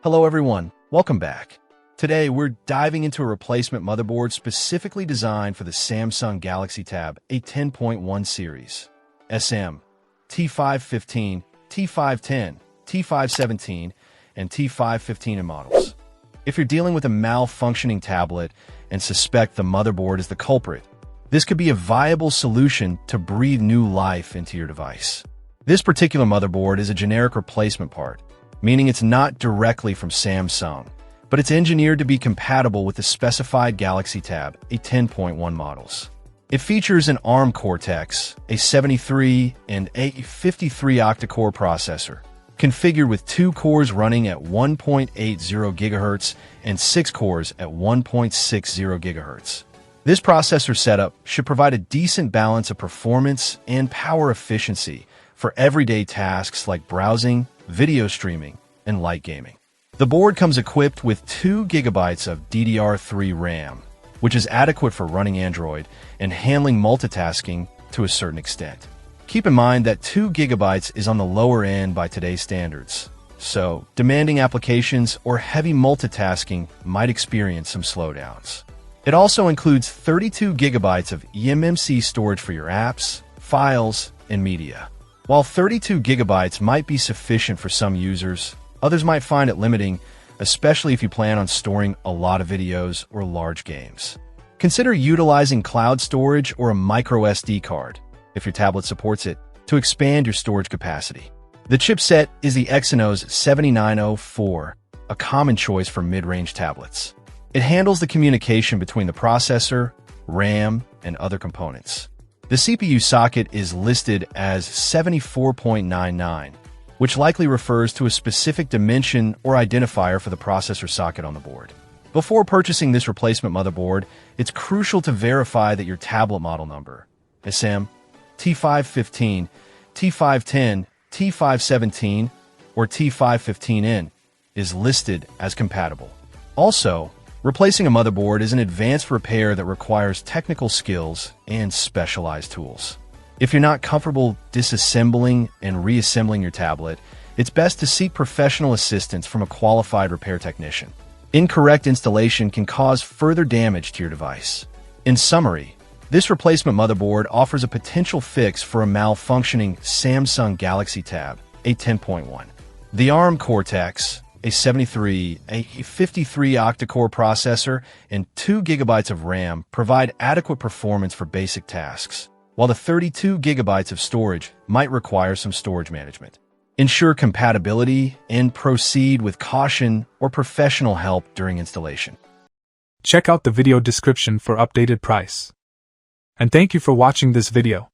Hello everyone, welcome back. Today we're diving into a replacement motherboard specifically designed for the Samsung Galaxy Tab A10.1 series. SM, T515, T510, T517, and T515 in models. If you're dealing with a malfunctioning tablet and suspect the motherboard is the culprit, this could be a viable solution to breathe new life into your device. This particular motherboard is a generic replacement part, meaning it's not directly from Samsung, but it's engineered to be compatible with the specified Galaxy Tab A10.1 models. It features an ARM Cortex, a 73 and a 53 octa-core processor, configured with 2 cores running at 1.80 GHz and 6 cores at 1.60 GHz. This processor setup should provide a decent balance of performance and power efficiency for everyday tasks like browsing, video streaming, and light gaming. The board comes equipped with 2 GB of DDR3 RAM, which is adequate for running Android and handling multitasking to a certain extent. Keep in mind that 2 GB is on the lower end by today's standards, so demanding applications or heavy multitasking might experience some slowdowns. It also includes 32 GB of eMMC storage for your apps, files, and media. While 32 GB might be sufficient for some users, others might find it limiting, especially if you plan on storing a lot of videos or large games. Consider utilizing cloud storage or a micro SD card, if your tablet supports it, to expand your storage capacity. The chipset is the Exynos 7904, a common choice for mid-range tablets. It handles the communication between the processor, RAM, and other components. The CPU socket is listed as 74.99, which likely refers to a specific dimension or identifier for the processor socket on the board. Before purchasing this replacement motherboard, it's crucial to verify that your tablet model number, SM, T515, T510, T517, or T515N, is listed as compatible. Also, replacing a motherboard is an advanced repair that requires technical skills and specialized tools. If you're not comfortable disassembling and reassembling your tablet, it's best to seek professional assistance from a qualified repair technician. Incorrect installation can cause further damage to your device. In summary, this replacement motherboard offers a potential fix for a malfunctioning Samsung Galaxy Tab A10.1. The ARM Cortex, a 73, a 53 octa-core processor, and 2 GB of RAM provide adequate performance for basic tasks, while the 32 GB of storage might require some storage management. Ensure compatibility and proceed with caution or professional help during installation. Check out the video description for updated price. And thank you for watching this video.